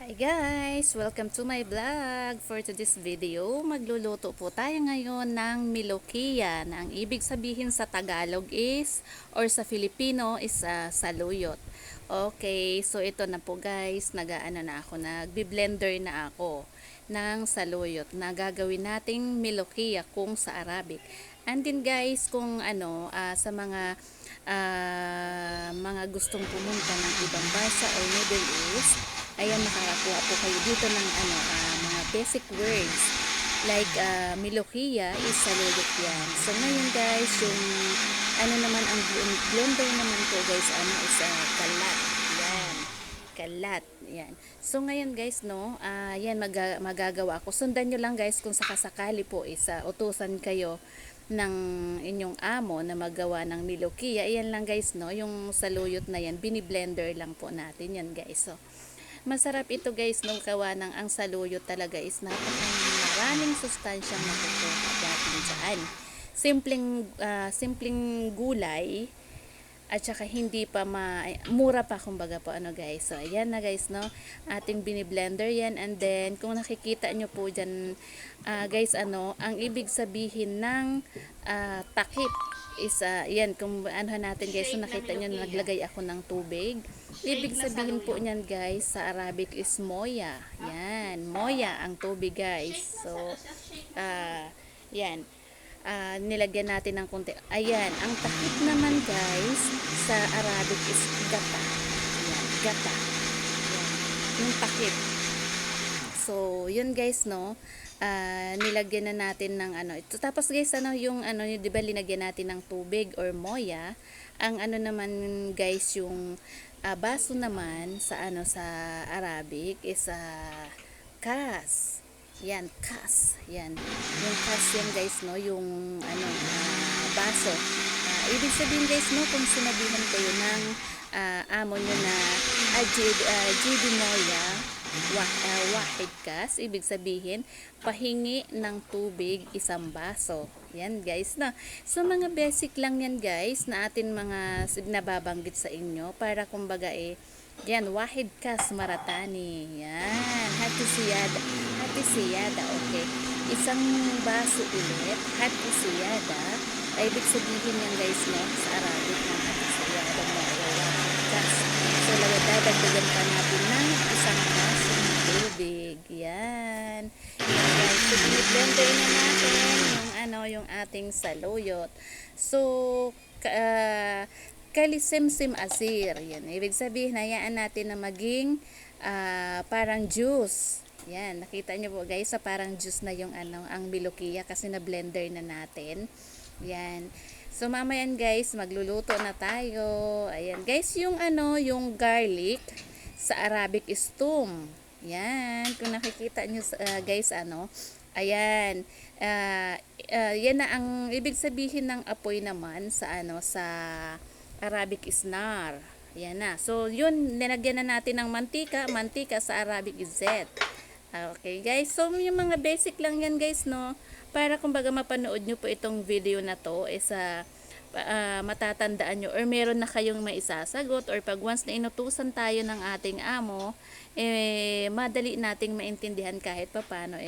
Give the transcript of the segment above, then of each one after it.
Hi guys! Welcome to my vlog. For today's video, magluluto po tayo ngayon ng milokia na ang ibig sabihin sa Tagalog is or sa Filipino is saluyot. Okay, so ito na po guys, nagbi-blender na ako ng saluyot na gagawin nating milokia kung sa Arabic. And then guys, kung sa mga gustong pumunta ng ibang bansa or Middle East, ayan, makakakuha po kayo dito ng mga basic words like milokia is saluyot yan. So ngayon guys, yung naman ang blender naman po guys, is kalat. Yan, kalat. Yan. So ngayon guys, no, yan magagawa ko. Sundan nyo lang guys kung sakasakali po is utusan kayo ng inyong amo na magawa ng milokia. Ayan lang guys, no, yung saluyot na yan, bini-blender lang po natin yan guys. So masarap ito guys, nung gawa ng ang saluyot talaga is maraming sustansyang makukuha natin dyan. Simpleng gulay at saka hindi pa mura pa kumbaga po guys. So ayan na guys, no, ating bini-blender yan. And then kung nakikita nyo po dyan guys, ang ibig sabihin ng takip is yan, kung natin guys, so nakita nyo na naglagay ako ng tubig. Ibig sabihin po niyan guys sa Arabic is moya. Yan, moya ang tubig guys. So yan, nilagyan natin ng konti. Ayan, ang takip naman guys sa Arabic is gata. Ayan, gata. Ayan, yung takip. So yun guys, no, nilagyan na natin ng ito. Tapos guys, yung di ba linagyan natin ng tubig or moya. Ang naman guys, yung baso naman sa sa Arabic is kas. Yan, kas. Yan. Yung kas yan guys, no, yung baso. Ibig sabihin guys, no, kung sinabihan kayo ng amo nyo na JD Moya wahid kas, ibig sabihin pahingi ng tubig isang baso. Yan guys, na. So mga basic lang yan guys na atin mga nababanggit sa inyo para kumbaga yan, wahid kas maratani. Yan, hati siyada, okay. Isang baso ulit, hati siyada. Ay, ibig sabihin yan guys, no, sa Arabic ng hati siyada mo, wahid kas. So dadagdagan pa natin ng isang baso ng tubig. Yan. Yan guys, so blender na natin yung ating saluyot. So kalisimsim asir. Yan. Ibig sabihin, hayaan natin na maging parang juice. Yan. Nakita nyo po guys, sa parang juice na yung ang milokia kasi na blender na natin. Yan. So mamayan guys, magluluto na tayo. Ayan guys, yung yung garlic sa Arabic is tum. Yan. Kung nakikita nyo guys, ayan. Yan na ang ibig sabihin ng apoy naman sa sa Arabic is nar. Yan na. So yun, nilagyan na natin ng mantika. Mantika sa Arabic is zet. Okay guys, so yung mga basic lang yan guys, no, para kumbaga mapanood nyo po itong video na to is matatandaan nyo or meron na kayong maisasagot or pag once na inutusan tayo ng ating amo, madali nating maintindihan kahit papano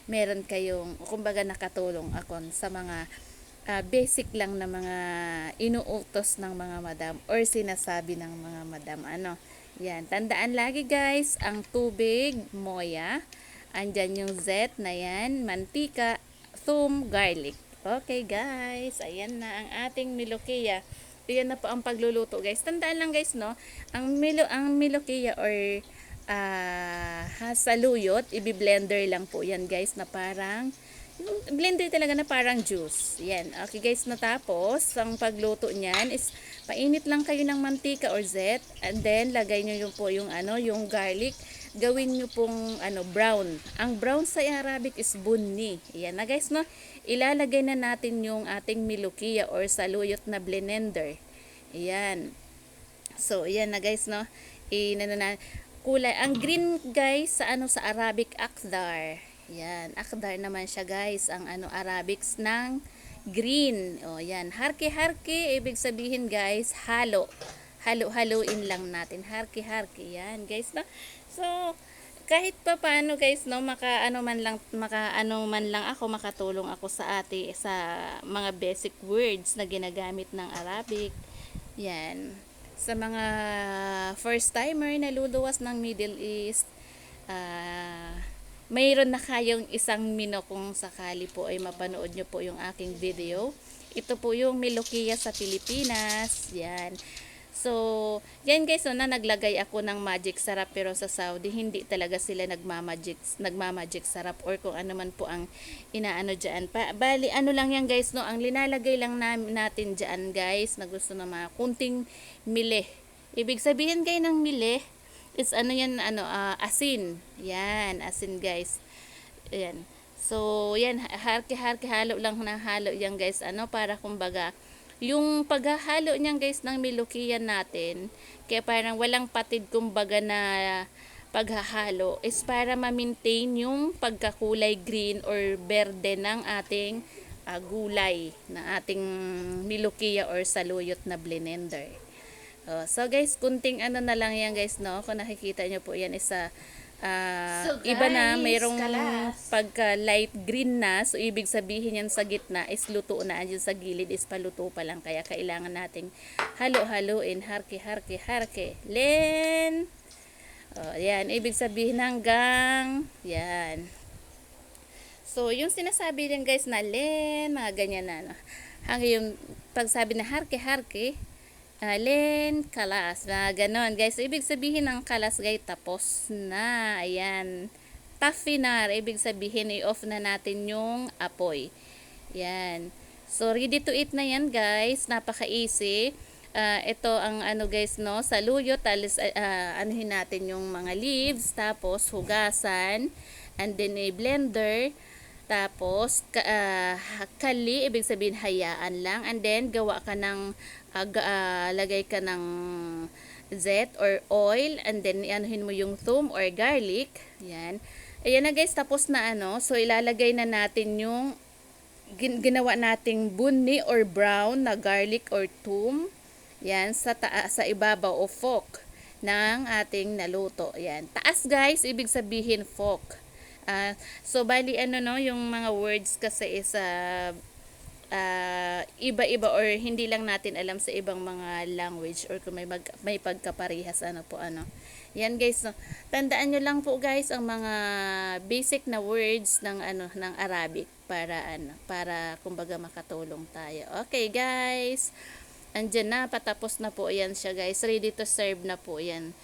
meron kayong kumbaga nakatulong ako sa mga basic lang na mga inuutos ng mga madam or sinasabi ng mga madam. Yan, tandaan lagi guys, ang tubig, moya, andyan yung zet na yan, mantika, thum, garlic. Okay guys, ayan na ang ating milokia. Ayan na po ang pagluluto guys. Tandaan lang guys, no, ang milokia or saluyot, ibi-blender lang po yan guys na parang blender talaga na parang juice. Yan. Okay guys, natapos ang pagluto niyan is painit lang kayo ng mantika or zet and then lagay niyo yung po yung yung garlic. Gawin niyo pong brown. Ang brown sa Arabic is bunni. Yan na guys, no. Ilalagay na natin yung ating milokia or saluyot na blender. Yan. So, yan na guys, no. Kulay. Ang green guys sa sa Arabic akdar. Yan, akdar naman siya guys, ang Arabics ng green. O yan, harki-harki, ibig sabihin guys, halo. Halo-haloin lang natin, harki-harki. Yan guys, na. So, kahit pa paano guys, no, maka ano man lang ako, makatulong ako sa sa mga basic words na ginagamit ng Arabic. Yan. Sa mga first timer na luluwas ng Middle East, mayroon na kayong isang mino kung sakali po ay mapanood nyo po yung aking video. Ito po yung Milukia sa Pilipinas. Yan. So, yan guys, na naglagay ako ng magic sarap, pero sa Saudi hindi talaga sila nagmamagic sarap or kung ano man po ang inaano diyan. Bali ano lang yan guys, no, ang linalagay lang natin diyan guys, na gusto na mga kunting mili. Ibig sabihin kayo ng mili is ano yan, asin. Yan, asin guys. Yan. So, yan, harke-harke, halo lang na halo yan guys, para kumbaga yung paghahalo niyan guys ng Milukia natin, kaya parang walang patid kumbaga na paghahalo, is para ma-maintain yung pagkakulay green or berde ng ating gulay na ating Milukia or saluyot na blender. So guys, kunting ano na lang yan guys, no, kung nakikita nyo po yan isa So guys, iba na, mayroong kalas. pagka light green na, so ibig sabihin yan sa gitna is luto na, yung sa gilid is paluto pa lang, kaya kailangan nating halo-haloin, harke len. Yan, ibig sabihin hanggang yan. So yung sinasabi din guys na len, mga ganyan na, no? Hanggang yung pagsabi na harke len, kalas, na ganon guys. So, ibig sabihin ng kalas guys, tapos na. Ayan, tafinar, ibig sabihin i-off na natin yung apoy. Yan. So ready to eat na yan guys, napaka easy. Ito ang ano guys, no, saluyot, anuhin natin yung mga leaves, tapos hugasan, and then i-blender. Tapos, kali, ibig sabihin hayaan lang. And then, gawa ka ng, lagay ka ng zet or oil. And then, anuhin mo yung thum or garlic. Yan. Ayan na guys, tapos na So, ilalagay na natin yung ginawa nating bunni or brown na garlic or thum. Yan, sa ibabaw o fork ng ating naluto. Yan. Taas guys, ibig sabihin fork. So bali yung mga words kasi is iba-iba or hindi lang natin alam sa ibang mga language or kung may pagkaparehas Yan guys, no. Tandaan nyo lang po guys ang mga basic na words ng ng Arabic para kumbaga makatulong tayo. Okay guys. Andiyan na, patapos na po yan siya guys. Ready to serve na po yan.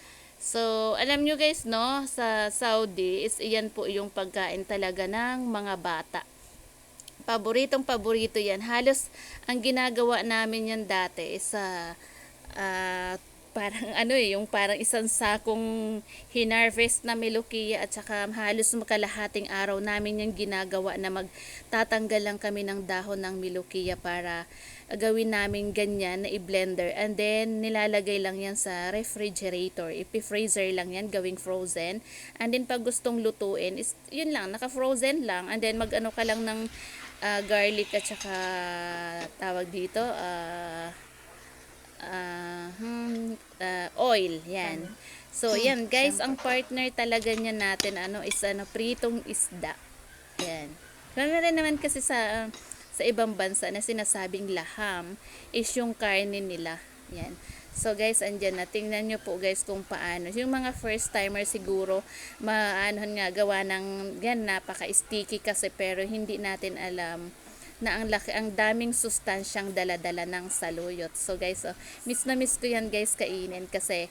So, alam nyo guys, no, sa Saudi, is iyan po yung pagkain talaga ng mga bata. Paborito yan. Halos, ang ginagawa namin yan dati is parang yung parang isang sakong hinarvest na Milukia at saka halos makalahating araw namin yung ginagawa na magtatanggal lang kami ng dahon ng Milukia para gawin namin ganyan na i-blender, and then nilalagay lang yan sa refrigerator, ipi-freezer lang yan, gawing frozen, and then pag gustong lutuin is yun lang, naka-frozen lang, and then mag-ano ka lang ng garlic at saka tawag dito oil, yan. So yan guys, ang partner talaga niya natin is pritong isda. Yan. Rin naman kasi sa ibang bansa na sinasabing laham is yung karne nila. Yan. So guys, andyan na. Tingnan nyo po guys kung paano. Yung mga first timer siguro, gawa ng, yan, napaka-sticky kasi, pero hindi natin alam na ang daming sustansyang dala-dala ng saluyot. So guys, miss na miss ko yan guys kainin kasi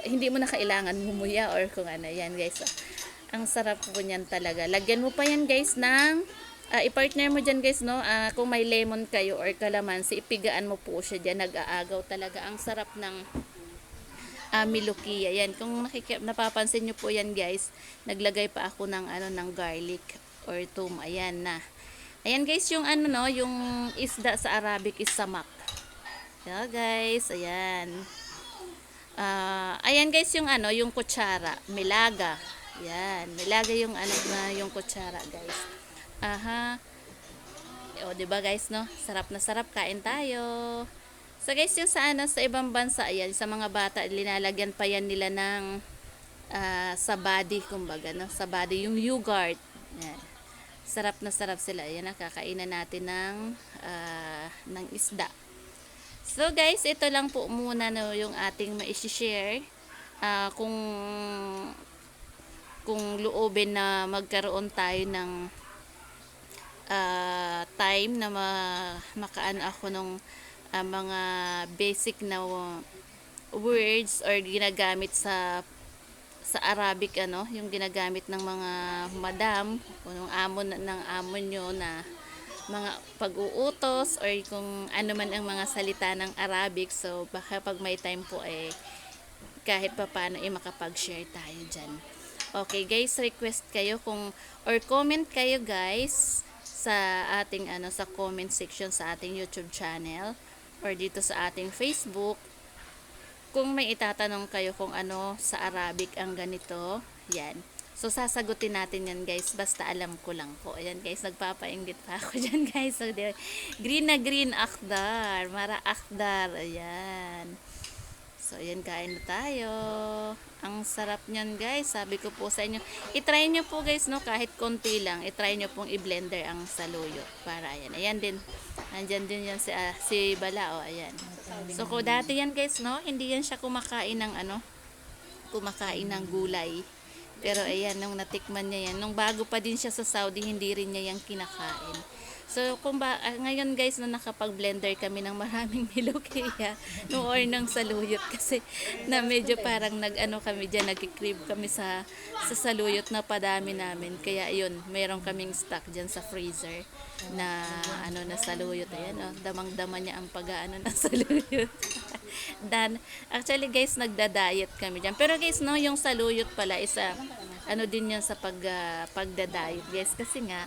hindi mo na kailangan mumuya or kung yan guys. Ang sarap po niyan talaga. Lagyan mo pa yan guys ng i-partner mo dyan guys, no, kung may lemon kayo or kalamansi, ipigaan mo po siya dyan, nag-aagaw talaga. Ang sarap ng Milukia. Yan, kung napapansin nyo po yan guys, naglagay pa ako ng ng garlic or thum. Ayan na. Ayan guys, yung yung isda sa Arabic is samak. Yeah guys, ayan. Ayan guys, yung yung kutsara, milaga. Yan, milaga yung yung kutsara guys. Aha. O, diba guys, no? Sarap na sarap, kain tayo. So guys, yung sa sa ibang bansa, ayan, sa mga bata, linalagyan pa yan nila ng sa body, kumbaga, no? Sa body, yung yogurt. Yan. Sarap na sarap sila. Yan, nakakainan natin ng isda. So guys, ito lang po muna no, yung ating ma-share. Kung loobin na magkaroon tayo ng time na makaano ako nung mga basic na words or ginagamit sa Arabic, ano, yung ginagamit ng mga madam o ng amo nyo na mga pag-uutos or kung ano man ang mga salita ng Arabic. So baka pag may time po kahit pa paano makapag-share tayo dyan. Okay guys, request kayo or comment kayo guys sa ating sa comment section sa ating YouTube channel or dito sa ating Facebook. Kung may itatanong kayo kung ano sa Arabic ang ganito, yan. So sasagutin natin yan guys, basta alam ko lang po. Ayan guys, nagpapainggit pa ako dyan guys. So, green na green, akhdar, mara akhdar, ayan. So, ayan, kain na tayo. Ang sarap niyan guys. Sabi ko po sa inyo, itry nyo po guys, no, kahit konti lang. Itry nyo pong i-blender ang saluyot. Para, ayan. Ayan din. Nandyan din yan si Bala, ayan. So, kung dati yan guys, no, hindi yan siya kumakain ng gulay. Pero, ayan, nung natikman niya yan, nung bago pa din siya sa Saudi, hindi rin niya yan kinakain. So, ngayon guys, na nakapag-blender kami ng maraming Melokia no, or ng saluyot kasi na medyo parang kami dyan, nag-crave kami sa saluyot na padami namin. Kaya yun, mayroon kaming stock dyan sa freezer na na saluyot. Ayan, damang-dama niya ang pag-aano ng saluyot. Actually guys, nagda-diet kami dyan. Pero guys, no, yung saluyot pala isa, din yan sa pagda-diet guys. Kasi nga,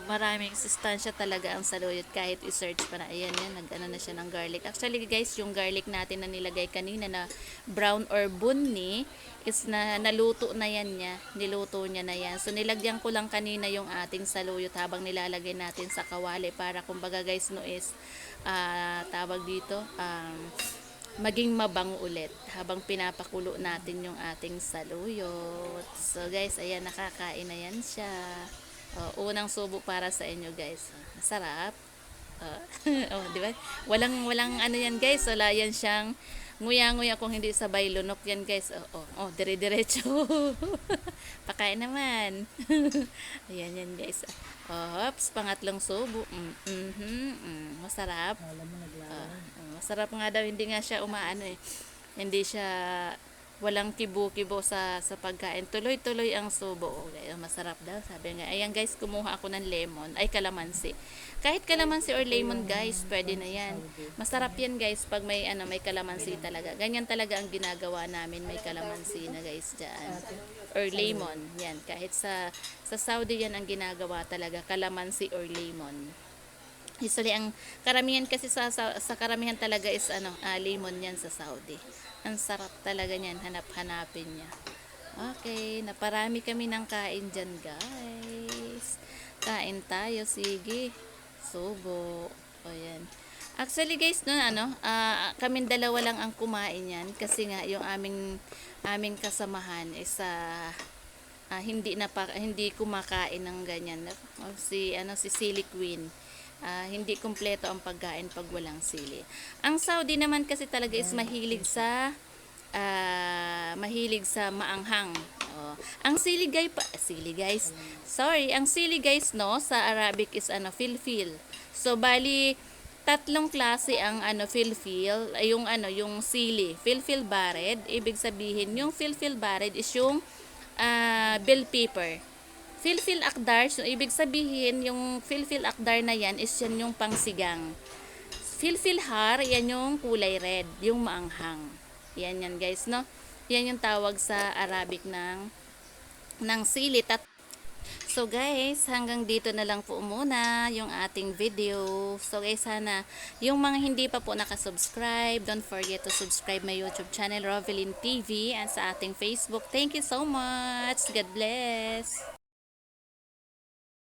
maraming sustansya talaga ang saluyot kahit i-search pa na. Ayan yan, na siya ng garlic. Actually guys, yung garlic natin na nilagay kanina na brown or bunni is naluto na yan niya. Niluto niya na yan. So nilagyan ko lang kanina yung ating saluyot habang nilalagay natin sa kawali para kumbaga guys no is tawag dito maging mabango ulit habang pinapakulo natin yung ating saluyot. So guys, ayan, nakakain na yan siya. Unang subo para sa inyo guys. Sarap. Di ba? Walang yan guys. Wala yan siyang nguya-nguya kung hindi sabay lunok yan guys. Dire-diretso. Pakain naman. Ayan yan guys. Hops, pangatlong subo. Masarap. Masarap nga daw, hindi nga siya Hindi siya walang kibo-kibo sa pagkain. Tuloy-tuloy ang subo. Okay, masarap daw. Sabi nga, ayan guys, kumuha ako ng lemon. Ay, kalamansi. Kahit kalamansi or lemon guys, pwede na yan. Masarap yan guys pag may kalamansi talaga. Ganyan talaga ang ginagawa namin. May kalamansi na guys dyan. Or lemon. Yan. Kahit sa Saudi yan ang ginagawa talaga. Kalamansi or lemon. Usually ang karamihan kasi sa karamihan talaga is lemon yan sa Saudi. Ang sarap talaga niyan, hanap-hanapin niya. Okay, naparami kami ng kain dyan guys. Kain tayo, sige. Subo. Ayan. Actually guys, kaming dalawa lang ang kumain yan kasi nga yung aming kasamahan is hindi kumakain ng ganyan. Si Silly Queen. Hindi kumpleto ang pagkain pag walang sili. Ang Saudi naman kasi talaga is mahilig sa maanghang. Ang sili guys. Sorry, ang sili guys no sa Arabic is filfil. So bali tatlong klase ang filfil, yung sili. Filfil bared, ibig sabihin yung filfil bared is yung bell pepper. Filfil akdar, so ibig sabihin yung filfil akdar na yan is yan yung pangsigang. Filfil har, yan yung kulay red, yung maanghang. Yan guys, no? Yan yung tawag sa Arabic ng sili. So guys, hanggang dito na lang po muna yung ating video. So guys, sana yung mga hindi pa po nakasubscribe, don't forget to subscribe my YouTube channel, Rovelyn TV, and sa ating Facebook. Thank you so much. God bless.